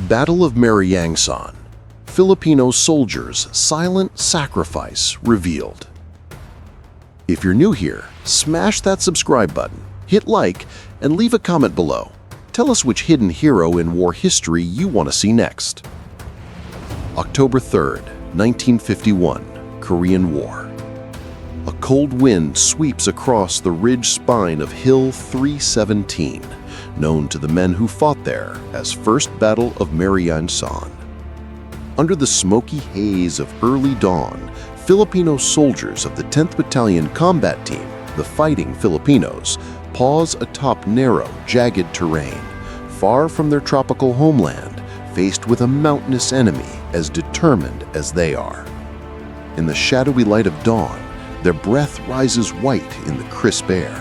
Battle of Maryang San, Filipino soldiers' silent sacrifice revealed. If you're new here, smash that subscribe button, hit like, and leave a comment below. Tell us which hidden hero in war history you want to see next. October 3rd, 1951, Korean War. A cold wind sweeps across the ridge spine of Hill 317, known to the men who fought there as First Battle of Maryang San. Under the smoky haze of early dawn, Filipino soldiers of the 10th Battalion Combat Team, the Fighting Filipinos, pause atop narrow, jagged terrain, far from their tropical homeland, faced with a mountainous enemy as determined as they are. In the shadowy light of dawn, their breath rises white in the crisp air.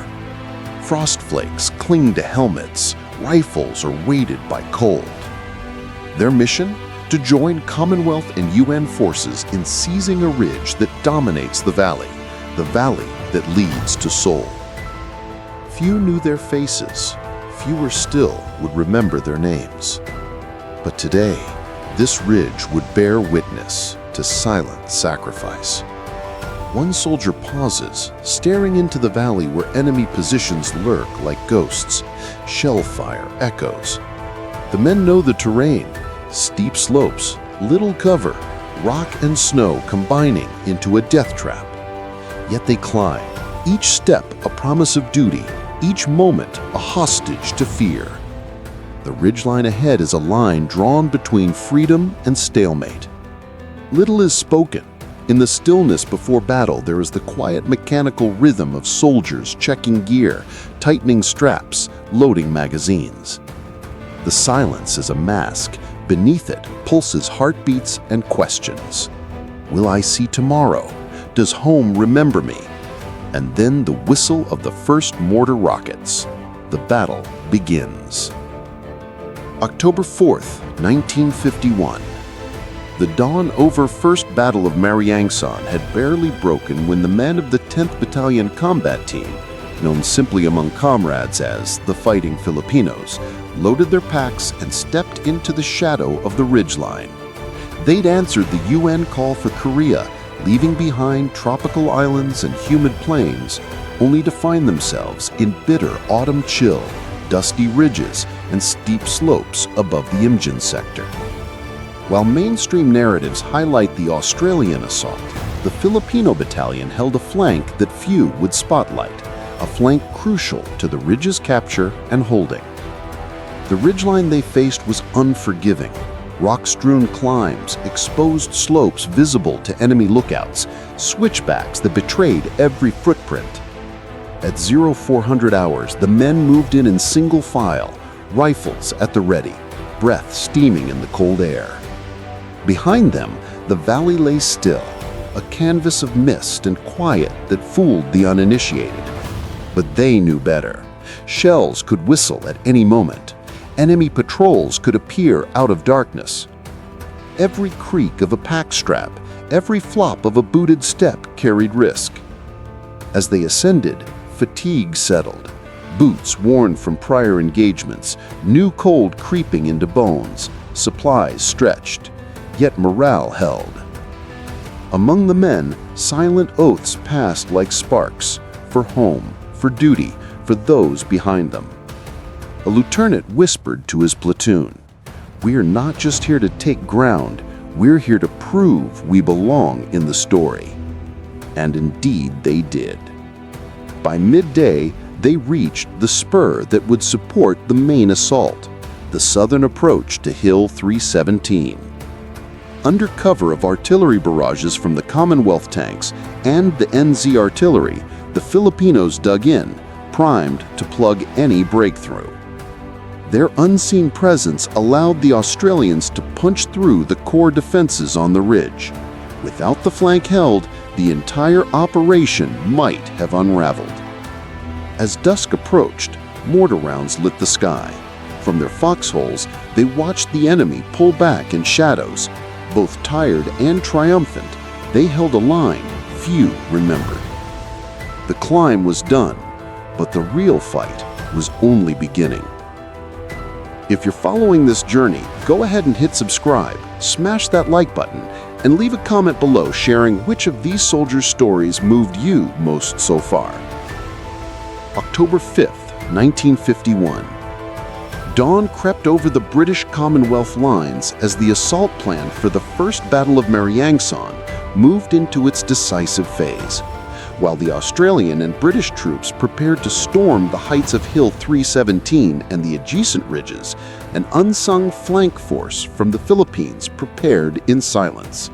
Frost flakes cling to helmets, rifles are weighted by cold. Their mission? To join Commonwealth and UN forces in seizing a ridge that dominates the valley that leads to Seoul. Few knew their faces, fewer still would remember their names. But today, this ridge would bear witness to silent sacrifice. One soldier pauses, staring into the valley where enemy positions lurk like ghosts. Shell fire echoes. The men know the terrain. Steep slopes, little cover, rock and snow combining into a death trap. Yet they climb, each step a promise of duty, each moment a hostage to fear. The ridgeline ahead is a line drawn between freedom and stalemate. Little is spoken. In the stillness before battle, there is the quiet mechanical rhythm of soldiers checking gear, tightening straps, loading magazines. The silence is a mask. Beneath it pulses heartbeats and questions. Will I see tomorrow? Does home remember me? And then the whistle of the first mortar rockets. The battle begins. October 4th, 1951. The dawn over First Battle of Maryang San had barely broken when the men of the 10th Battalion Combat Team, known simply among comrades as the Fighting Filipinos, loaded their packs and stepped into the shadow of the ridgeline. They'd answered the UN call for Korea, leaving behind tropical islands and humid plains, only to find themselves in bitter autumn chill, dusty ridges, and steep slopes above the Imjin sector. While mainstream narratives highlight the Australian assault, the Filipino battalion held a flank that few would spotlight, a flank crucial to the ridge's capture and holding. The ridgeline they faced was unforgiving. Rock-strewn climbs, exposed slopes visible to enemy lookouts, switchbacks that betrayed every footprint. At 0400 hours, the men moved in single file, rifles at the ready, breath steaming in the cold air. Behind them, the valley lay still, a canvas of mist and quiet that fooled the uninitiated. But they knew better. Shells could whistle at any moment. Enemy patrols could appear out of darkness. Every creak of a pack strap, every flop of a booted step carried risk. As they ascended, fatigue settled. Boots worn from prior engagements, new cold creeping into bones, supplies stretched, yet morale held. Among the men, silent oaths passed like sparks, for home, for duty, for those behind them. A lieutenant whispered to his platoon, "We're not just here to take ground, we're here to prove we belong in the story." And indeed they did. By midday, they reached the spur that would support the main assault, the southern approach to Hill 317. Under cover of artillery barrages from the Commonwealth tanks and the NZ artillery, the Filipinos dug in, primed to plug any breakthrough. Their unseen presence allowed the Australians to punch through the core defenses on the ridge. Without the flank held, the entire operation might have unraveled. As dusk approached, mortar rounds lit the sky. From their foxholes, they watched the enemy pull back in shadows. Both tired and triumphant, they held a line few remembered. The climb was done, but the real fight was only beginning. If you're following this journey, go ahead and hit subscribe, smash that like button, and leave a comment below sharing which of these soldiers' stories moved you most so far. October 5th, 1951. Dawn crept over the British Commonwealth lines as the assault plan for the First Battle of Maryang San moved into its decisive phase, while the Australian and British troops prepared to storm the heights of Hill 317 and the adjacent ridges. An unsung flank force from the Philippines prepared in silence.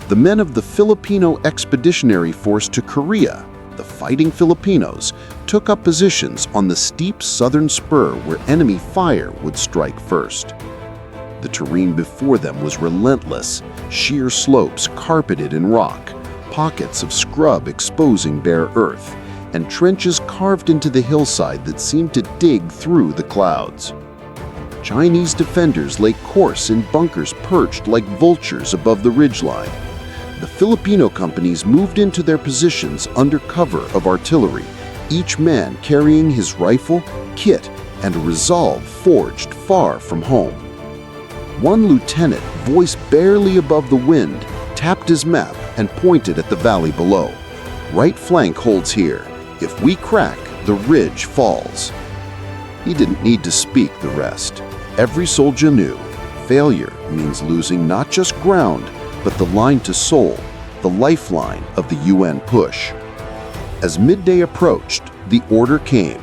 The men of the Filipino Expeditionary Force to Korea, the Fighting Filipinos, took up positions on the steep southern spur where enemy fire would strike first. The terrain before them was relentless, sheer slopes carpeted in rock, pockets of scrub exposing bare earth, and trenches carved into the hillside that seemed to dig through the clouds. Chinese defenders lay course in bunkers perched like vultures above the ridgeline. The Filipino companies moved into their positions under cover of artillery, each man carrying his rifle, kit, and a resolve forged far from home. One lieutenant, voice barely above the wind, tapped his map and pointed at the valley below. "Right flank holds here. If we crack, the ridge falls." He didn't need to speak the rest. Every soldier knew failure means losing not just ground, but the line to Seoul, the lifeline of the UN push. As midday approached, the order came.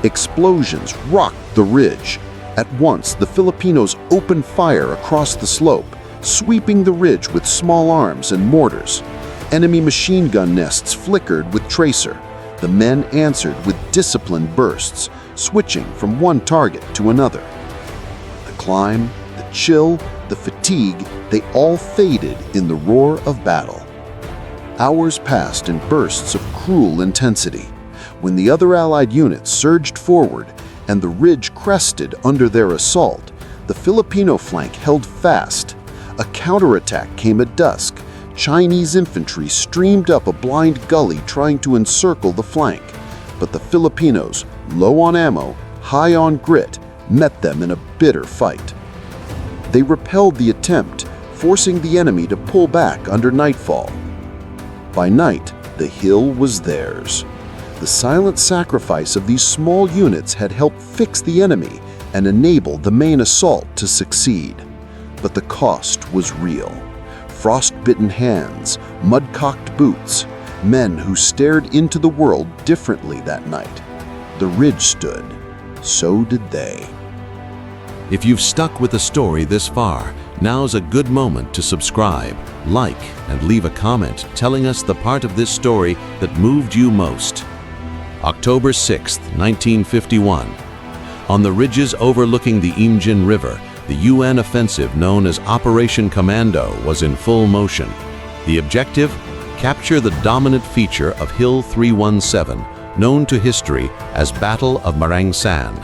Explosions rocked the ridge. At once, the Filipinos opened fire across the slope, sweeping the ridge with small arms and mortars. Enemy machine gun nests flickered with tracer. The men answered with disciplined bursts, switching from one target to another. The climb, the chill, the fatigue, they all faded in the roar of battle. Hours passed in bursts of cruel intensity. When the other Allied units surged forward and the ridge crested under their assault, the Filipino flank held fast. A counterattack came at dusk. Chinese infantry streamed up a blind gully trying to encircle the flank, but the Filipinos, low on ammo, high on grit, met them in a bitter fight. They repelled the attempt, forcing the enemy to pull back under nightfall. By night, the hill was theirs. The silent sacrifice of these small units had helped fix the enemy and enable the main assault to succeed. But the cost was real. Frost-bitten hands, mud-cocked boots, men who stared into the world differently that night. The ridge stood. So did they. If you've stuck with the story this far, now's a good moment to subscribe, like, and leave a comment telling us the part of this story that moved you most. October 6, 1951. On the ridges overlooking the Imjin River, the UN offensive known as Operation Commando was in full motion. The objective? Capture the dominant feature of Hill 317, known to history as Battle of Maryang San.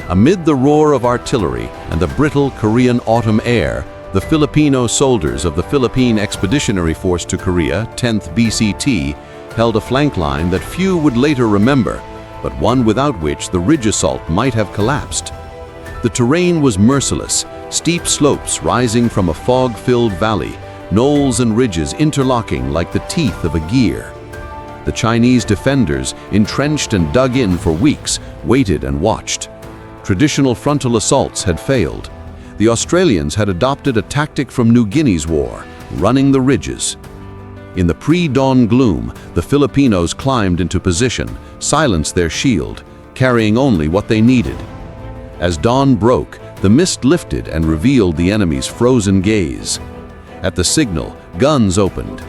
Amid the roar of artillery and the brittle Korean autumn air, the Filipino soldiers of the Philippine Expeditionary Force to Korea, 10th BCT, held a flank line that few would later remember, but one without which the ridge assault might have collapsed. The terrain was merciless, steep slopes rising from a fog-filled valley, knolls and ridges interlocking like the teeth of a gear. The Chinese defenders, entrenched and dug in for weeks, waited and watched. Traditional frontal assaults had failed. The Australians had adopted a tactic from New Guinea's war, running the ridges. In the pre-dawn gloom, the Filipinos climbed into position, silenced their shield, carrying only what they needed. As dawn broke, the mist lifted and revealed the enemy's frozen gaze. At the signal, guns opened.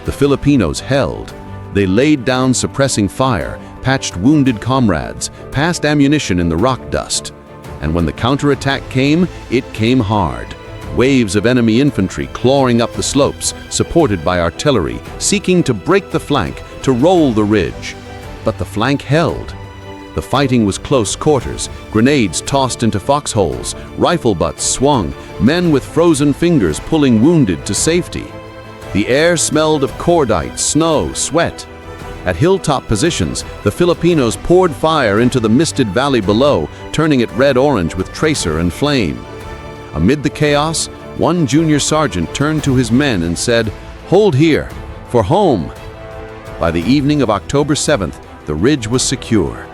The Filipinos held. They laid down suppressing fire, patched wounded comrades, passed ammunition in the rock dust. And when the counterattack came, it came hard. Waves of enemy infantry clawing up the slopes, supported by artillery, seeking to break the flank, to roll the ridge. But the flank held. The fighting was close quarters, grenades tossed into foxholes, rifle butts swung, men with frozen fingers pulling wounded to safety. The air smelled of cordite, snow, sweat. At hilltop positions, the Filipinos poured fire into the misted valley below, turning it red-orange with tracer and flame. Amid the chaos, one junior sergeant turned to his men and said, "Hold here, for home." By the evening of October 7th, the ridge was secure.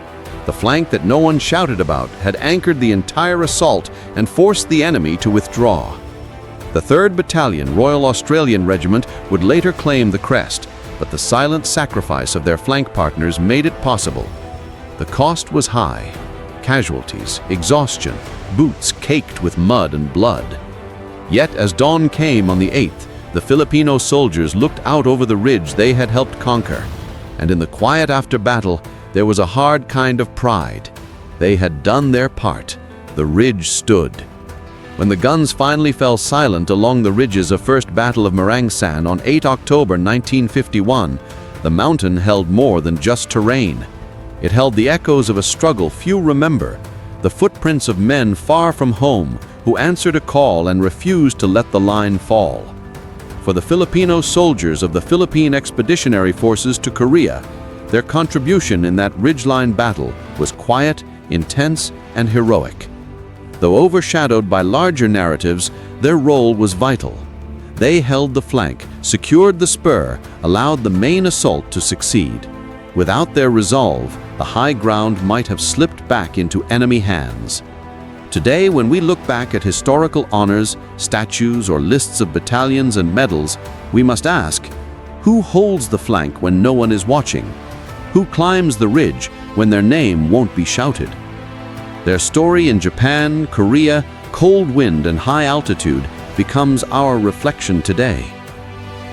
The flank that no one shouted about had anchored the entire assault and forced the enemy to withdraw. The 3rd Battalion, Royal Australian Regiment, would later claim the crest, but the silent sacrifice of their flank partners made it possible. The cost was high: casualties, exhaustion, boots caked with mud and blood. Yet as dawn came on the 8th, the Filipino soldiers looked out over the ridge they had helped conquer, and in the quiet after battle, there was a hard kind of pride. They had done their part. The ridge stood. When the guns finally fell silent along the ridges of First Battle of Maryang San on 8 October 1951, the mountain held more than just terrain. It held the echoes of a struggle few remember, the footprints of men far from home who answered a call and refused to let the line fall. For the Filipino soldiers of the Philippine Expeditionary Forces to Korea, their contribution in that ridgeline battle was quiet, intense, and heroic. Though overshadowed by larger narratives, their role was vital. They held the flank, secured the spur, allowed the main assault to succeed. Without their resolve, the high ground might have slipped back into enemy hands. Today, when we look back at historical honors, statues, or lists of battalions and medals, we must ask, who holds the flank when no one is watching? Who climbs the ridge when their name won't be shouted? Their story in Japan, Korea, cold wind, and high altitude becomes our reflection today.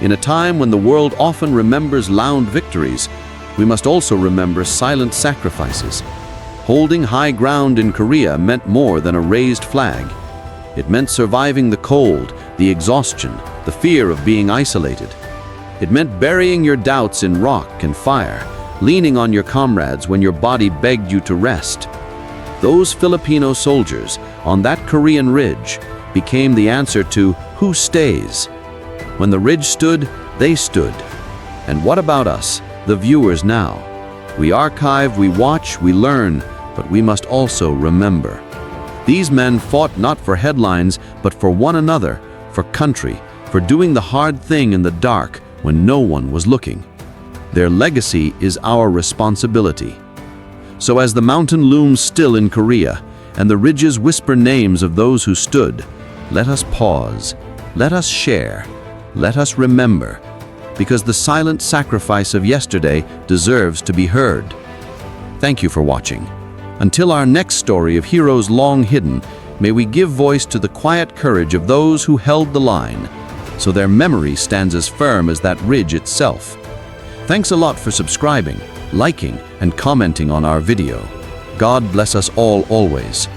In a time when the world often remembers loud victories, we must also remember silent sacrifices. Holding high ground in Korea meant more than a raised flag. It meant surviving the cold, the exhaustion, the fear of being isolated. It meant burying your doubts in rock and fire, leaning on your comrades when your body begged you to rest. Those Filipino soldiers on that Korean ridge became the answer to who stays. When the ridge stood, they stood. And what about us, the viewers now? We archive, we watch, we learn, but we must also remember. These men fought not for headlines, but for one another, for country, for doing the hard thing in the dark when no one was looking. Their legacy is our responsibility. So as the mountain looms still in Korea, and the ridges whisper names of those who stood, let us pause, let us share, let us remember, because the silent sacrifice of yesterday deserves to be heard. Thank you for watching. Until our next story of heroes long hidden, may we give voice to the quiet courage of those who held the line, so their memory stands as firm as that ridge itself. Thanks a lot for subscribing, liking, and commenting on our video. God bless us all always.